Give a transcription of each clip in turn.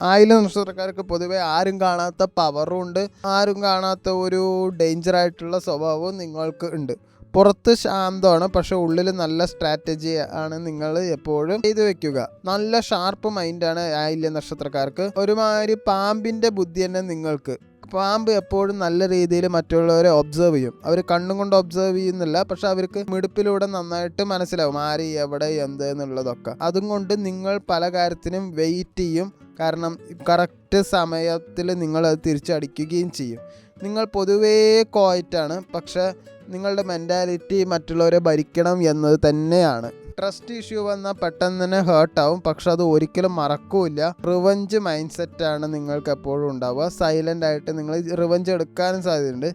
ആയില്യം നക്ഷത്രക്കാർക്ക് പൊതുവെ ആരും കാണാത്ത പവറും ഉണ്ട്, ആരും കാണാത്ത ഒരു ഡേഞ്ചറായിട്ടുള്ള സ്വഭാവവും നിങ്ങൾക്ക് ഉണ്ട്. പുറത്ത് ശാന്തമാണ്, പക്ഷെ ഉള്ളിൽ നല്ല സ്ട്രാറ്റജി ആണ് നിങ്ങൾ എപ്പോഴും ചെയ്തു വെക്കുക. നല്ല ഷാർപ്പ് മൈൻഡാണ് ആയില്യം നക്ഷത്രക്കാർക്ക്. ഒരുമാതിരി പാമ്പിൻ്റെ ബുദ്ധി തന്നെ നിങ്ങൾക്ക്. പാമ്പ് എപ്പോഴും നല്ല രീതിയിൽ മറ്റുള്ളവരെ ഒബ്സർവ് ചെയ്യും. അവർ കണ്ണും കൊണ്ട് ഒബ്സർവ് ചെയ്യുന്നില്ല, പക്ഷെ അവർക്ക് മിടുപ്പിലൂടെ നന്നായിട്ട് മനസ്സിലാവും ആര് എവിടെ എന്ത് എന്നുള്ളതൊക്കെ. അതുകൊണ്ട് നിങ്ങൾ പല കാര്യത്തിനും വെയിറ്റ് ചെയ്യും, കാരണം കറക്റ്റ് സമയത്തിൽ നിങ്ങൾ അത് തിരിച്ചടിക്കുകയും ചെയ്യും. നിങ്ങൾ പൊതുവേ ക്വയറ്റാണ്, പക്ഷെ നിങ്ങളുടെ മെൻറ്റാലിറ്റി മറ്റുള്ളവരെ ഭരിക്കണം എന്നത് തന്നെയാണ്. ട്രസ്റ്റ് ഇഷ്യൂ വന്നാൽ പെട്ടെന്ന് തന്നെ ഹേർട്ടാവും, പക്ഷെ അത് ഒരിക്കലും മറക്കൂല. റിവഞ്ച് മൈൻഡ് സെറ്റാണ് നിങ്ങൾക്ക് എപ്പോഴും ഉണ്ടാവുക. സൈലൻ്റ് ആയിട്ട് നിങ്ങൾ റിവഞ്ച് എടുക്കാനും സാധ്യതയുണ്ട്.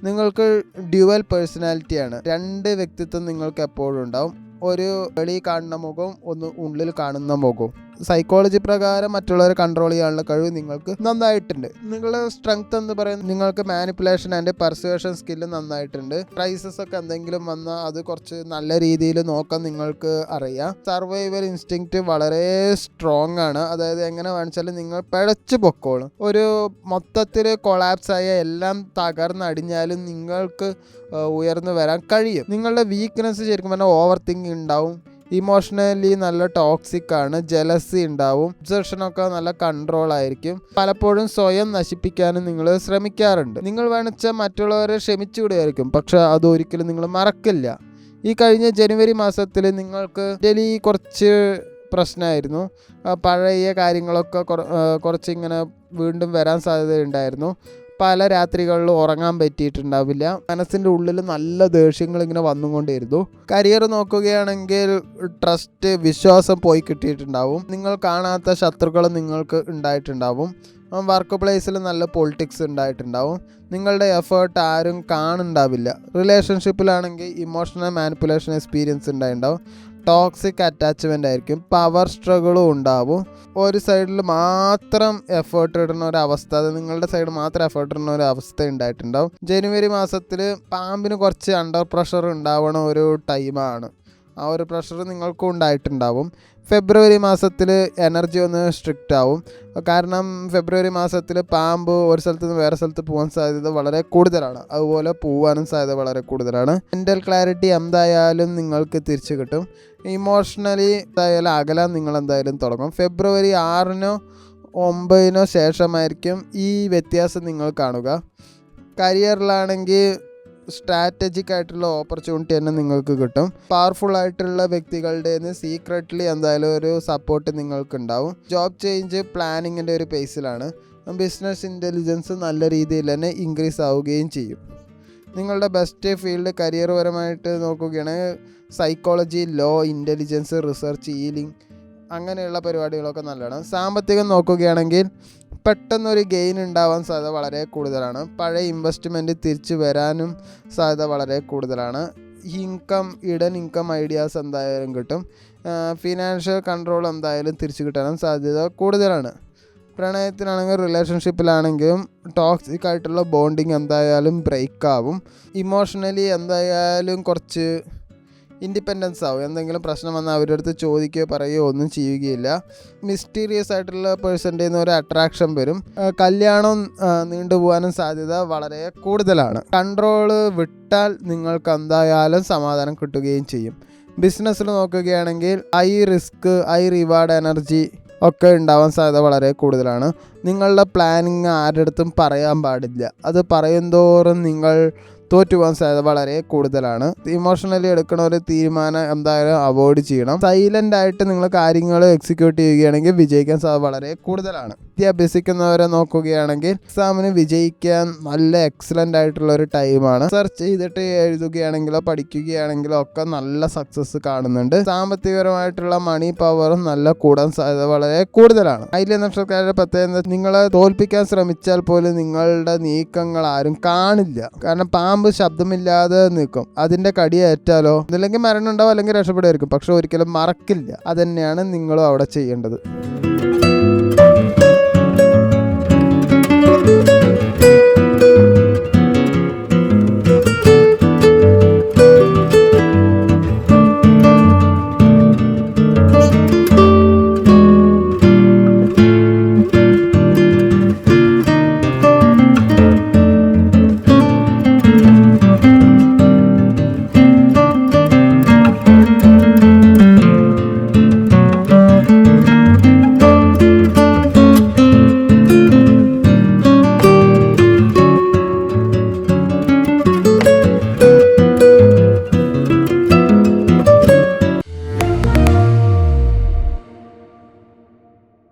നിങ്ങൾക്ക് ഡ്യുവൽ പേഴ്സണാലിറ്റിയാണ്, 2 വ്യക്തിത്വം നിങ്ങൾക്ക് എപ്പോഴും ഉണ്ടാവും. ഒരു വെളി കാണുന്ന മുഖവും ഒന്ന് ഉള്ളിൽ കാണുന്ന മുഖവും. സൈക്കോളജി പ്രകാരം മറ്റുള്ളവരെ കൺട്രോൾ ചെയ്യാനുള്ള കഴിവ് നിങ്ങൾക്ക് നന്നായിട്ടുണ്ട്. നിങ്ങളുടെ സ്ട്രെങ്ത് എന്ന് പറയുന്നത് നിങ്ങൾക്ക് മാനിപ്പുലേഷൻ ആൻഡ് പെർസുവേഷൻ സ്കില്ല് നന്നായിട്ടുണ്ട്. ക്രൈസിസ് ഒക്കെ എന്തെങ്കിലും വന്നാൽ അത് കുറച്ച് നല്ല രീതിയിൽ നോക്കാൻ നിങ്ങൾക്ക് അറിയാം. സർവൈവൽ ഇൻസ്റ്റിങ്ക്റ്റ് വളരെ സ്ട്രോങ് ആണ്. അതായത് എങ്ങനെ വേണിച്ചാലും നിങ്ങൾ പിഴച്ചു പൊക്കോളും. ഒരു മൊത്തത്തിൽ കൊളാപ്സ് ആയ എല്ലാം തകർന്നടിഞ്ഞാലും നിങ്ങൾക്ക് ഉയർന്നു വരാൻ കഴിയും. നിങ്ങളുടെ വീക്ക്നെസ് ശരിക്കും പറഞ്ഞാൽ ഓവർ തിങ്കിങ് ഉണ്ടാവും. ഇമോഷണലി നല്ല ടോക്സിക് ആണ്. ജലസി ഉണ്ടാവും. ഒബ്സർഷനൊക്കെ നല്ല കൺട്രോൾ ആയിരിക്കും. പലപ്പോഴും സ്വയം നശിപ്പിക്കാനും നിങ്ങൾ ശ്രമിക്കാറുണ്ട്. നിങ്ങൾ വേണിച്ചാൽ മറ്റുള്ളവരെ ക്ഷമിച്ചു വിടുമായിരിക്കും, പക്ഷെ അതൊരിക്കലും നിങ്ങൾ മറക്കില്ല. ഈ കഴിഞ്ഞ ജനുവരി മാസത്തിൽ നിങ്ങൾക്ക് ഡൽഹി കുറച്ച് പ്രശ്നമായിരുന്നു. പഴയ കാര്യങ്ങളൊക്കെ കുറച്ചിങ്ങനെ വീണ്ടും വരാൻ സാധ്യതയുണ്ടായിരുന്നു. പല രാത്രികളിലും ഉറങ്ങാൻ പറ്റിയിട്ടുണ്ടാവില്ല. മനസ്സിൻ്റെ ഉള്ളിൽ നല്ല ദേഷ്യങ്ങൾ ഇങ്ങനെ വന്നുകൊണ്ടിരുന്നു. കരിയർ നോക്കുകയാണെങ്കിൽ ട്രസ്റ്റ്, വിശ്വാസം പോയി കിട്ടിയിട്ടുണ്ടാവും. നിങ്ങൾ കാണാത്ത ശത്രുക്കൾ നിങ്ങൾക്ക് ഉണ്ടായിട്ടുണ്ടാവും. വർക്ക് പ്ലേസിൽ നല്ല പൊളിറ്റിക്സ് ഉണ്ടായിട്ടുണ്ടാവും. നിങ്ങളുടെ എഫേർട്ട് ആരും കാണുന്നുണ്ടാവില്ല. റിലേഷൻഷിപ്പിലാണെങ്കിൽ ഇമോഷണൽ മാനിപ്പുലേഷൻ എക്സ്പീരിയൻസ് ഉണ്ടായിട്ടുണ്ടാവും. ടോക്സിക് അറ്റാച്ച്മെൻ്റ് ആയിരിക്കും. പവർ സ്ട്രഗിളും ഉണ്ടാവും. ഒരു സൈഡിൽ മാത്രം എഫേർട്ട് ഇടുന്ന ഒരവസ്ഥ, അത് നിങ്ങളുടെ സൈഡ് മാത്രം എഫേർട്ട് ഇടുന്ന ഒരു അവസ്ഥ ഉണ്ടായിട്ടുണ്ടാവും. ജനുവരി മാസത്തിൽ പാമ്പിന് കുറച്ച് അണ്ടർ പ്രഷർ ഉണ്ടാവണ ഒരു ടൈമാണ്. ആ ഒരു പ്രഷർ നിങ്ങൾക്കും ഉണ്ടായിട്ടുണ്ടാവും. ഫെബ്രുവരി മാസത്തിൽ എനർജി ഒന്ന് സ്ട്രിക്റ്റ് ആവും. കാരണം ഫെബ്രുവരി മാസത്തിൽ പാമ്പ് ഒരു സ്ഥലത്ത് നിന്ന് വേറെ സ്ഥലത്ത് പോകാൻ സാധ്യത വളരെ കൂടുതലാണ്. അതുപോലെ പോകാനും സാധ്യത വളരെ കൂടുതലാണ്. മെൻ്റൽ ക്ലാരിറ്റി എന്തായാലും നിങ്ങൾക്ക് തിരിച്ചു കിട്ടും. ഇമോഷണലി എന്തായാലും അകലാൻ നിങ്ങൾ എന്തായാലും തുടങ്ങും. ഫെബ്രുവരി 6-നോ 9-നോ ശേഷമായിരിക്കും ഈ വ്യത്യാസം നിങ്ങൾ കാണുക. കരിയറിലാണെങ്കിൽ സ്ട്രാറ്റജിക് ആയിട്ടുള്ള ഓപ്പർച്യൂണിറ്റി തന്നെ നിങ്ങൾക്ക് കിട്ടും. പവർഫുൾ ആയിട്ടുള്ള വ്യക്തികളുടെ സീക്രട്ട്ലി എന്തായാലും ഒരു സപ്പോർട്ട് നിങ്ങൾക്ക് ഉണ്ടാവും. ജോബ് ചേഞ്ച് പ്ലാനിങ്ങിൻ്റെ ഒരു പേസിലാണ്. ബിസിനസ് ഇൻ്റലിജൻസ് നല്ല രീതിയിൽ തന്നെ ഇൻക്രീസ് ആവുകയും ചെയ്യും. നിങ്ങളുടെ ബെസ്റ്റ് ഫീൽഡ് കരിയർ പരമായിട്ട് നോക്കുകയാണെങ്കിൽ psychology, law, intelligence, research, healing അങ്ങനെയുള്ള പരിപാടികളൊക്കെ നല്ലതാണ്. സാമ്പത്തികം നോക്കുകയാണെങ്കിൽ പെട്ടെന്നൊരു ഗെയിൻ ഉണ്ടാവാൻ സാധ്യത വളരെ കൂടുതലാണ്. പഴയ ഇൻവെസ്റ്റ്മെൻറ്റ് തിരിച്ചു വരാനും സാധ്യത വളരെ കൂടുതലാണ്. ഹിഡൻ ഇൻകം ഐഡിയാസ് എന്തായാലും കിട്ടും. ഫിനാൻഷ്യൽ കൺട്രോൾ എന്തായാലും തിരിച്ചു കിട്ടാനും സാധ്യത കൂടുതലാണ്. പ്രണയത്തിനാണെങ്കിൽ റിലേഷൻഷിപ്പിലാണെങ്കിലും ടോക്സിക് ആയിട്ടുള്ള ബോണ്ടിങ് എന്തായാലും ബ്രേക്ക് ആവും. ഇമോഷണലി എന്തായാലും കുറച്ച് ഇൻഡിപെൻഡൻസ് ആവും. എന്തെങ്കിലും പ്രശ്നം വന്നാൽ അവരുടെ അടുത്ത് ചോദിക്കുകയോ പറയുകയോ ഒന്നും ചെയ്യുകയില്ല. മിസ്റ്റീരിയസ് ആയിട്ടുള്ള പേഴ്സൻ്റെ ഒരു അട്രാക്ഷൻ വരും. കല്യാണം നീണ്ടുപോകാനും സാധ്യത വളരെ കൂടുതലാണ്. കൺട്രോള് വിട്ടാൽ നിങ്ങൾക്ക് എന്തായാലും സമാധാനം കിട്ടുകയും ചെയ്യും. ബിസിനസ്സിൽ നോക്കുകയാണെങ്കിൽ high risk, high reward energy ഒക്കെ ഉണ്ടാവാൻ സാധ്യത വളരെ കൂടുതലാണ്. നിങ്ങളുടെ പ്ലാനിങ് ആരുടെ അടുത്തും പറയാൻ പാടില്ല. അത് പറയുന്തോറും നിങ്ങൾ തോറ്റുപോകാൻ സാധ്യത വളരെ കൂടുതലാണ്. ഇമോഷണലി എടുക്കുന്ന ഒരു തീരുമാനം എന്തായാലും അവോയ്ഡ് ചെയ്യണം. സൈലൻ്റ് ആയിട്ട് നിങ്ങൾ കാര്യങ്ങൾ എക്സിക്യൂട്ട് ചെയ്യുകയാണെങ്കിൽ വിജയിക്കാൻ സാധ്യത വളരെ കൂടുതലാണ്. വിദ്യ അഭ്യസിക്കുന്നവരെ നോക്കുകയാണെങ്കിൽ എക്സാമിന് വിജയിക്കാൻ നല്ല എക്സലൻ്റ് ആയിട്ടുള്ള ഒരു ടൈമാണ്. സെർച്ച് ചെയ്തിട്ട് എഴുതുകയാണെങ്കിലോ പഠിക്കുകയാണെങ്കിലോ ഒക്കെ നല്ല സക്സസ് കാണുന്നുണ്ട്. സാമ്പത്തികപരമായിട്ടുള്ള മണി പവറും നല്ല കൂടാൻ സാധ്യത വളരെ കൂടുതലാണ്. ആയില്യം നക്ഷത്രക്കാരുടെ പ്രത്യേകത, നിങ്ങളെ തോൽപ്പിക്കാൻ ശ്രമിച്ചാൽ പോലും നിങ്ങളുടെ നീക്കങ്ങൾ ആരും കാണില്ല. കാരണം പാമ്പ് ശബ്ദമില്ലാതെ നിൽക്കും. അതിൻ്റെ കടിയേറ്റാലോ അല്ലെങ്കിൽ മരണം ഉണ്ടാവും, അല്ലെങ്കിൽ രക്ഷപ്പെടുമായിരിക്കും, പക്ഷെ ഒരിക്കലും മറക്കില്ല. അത് തന്നെയാണ് നിങ്ങളും അവിടെ ചെയ്യേണ്ടത്.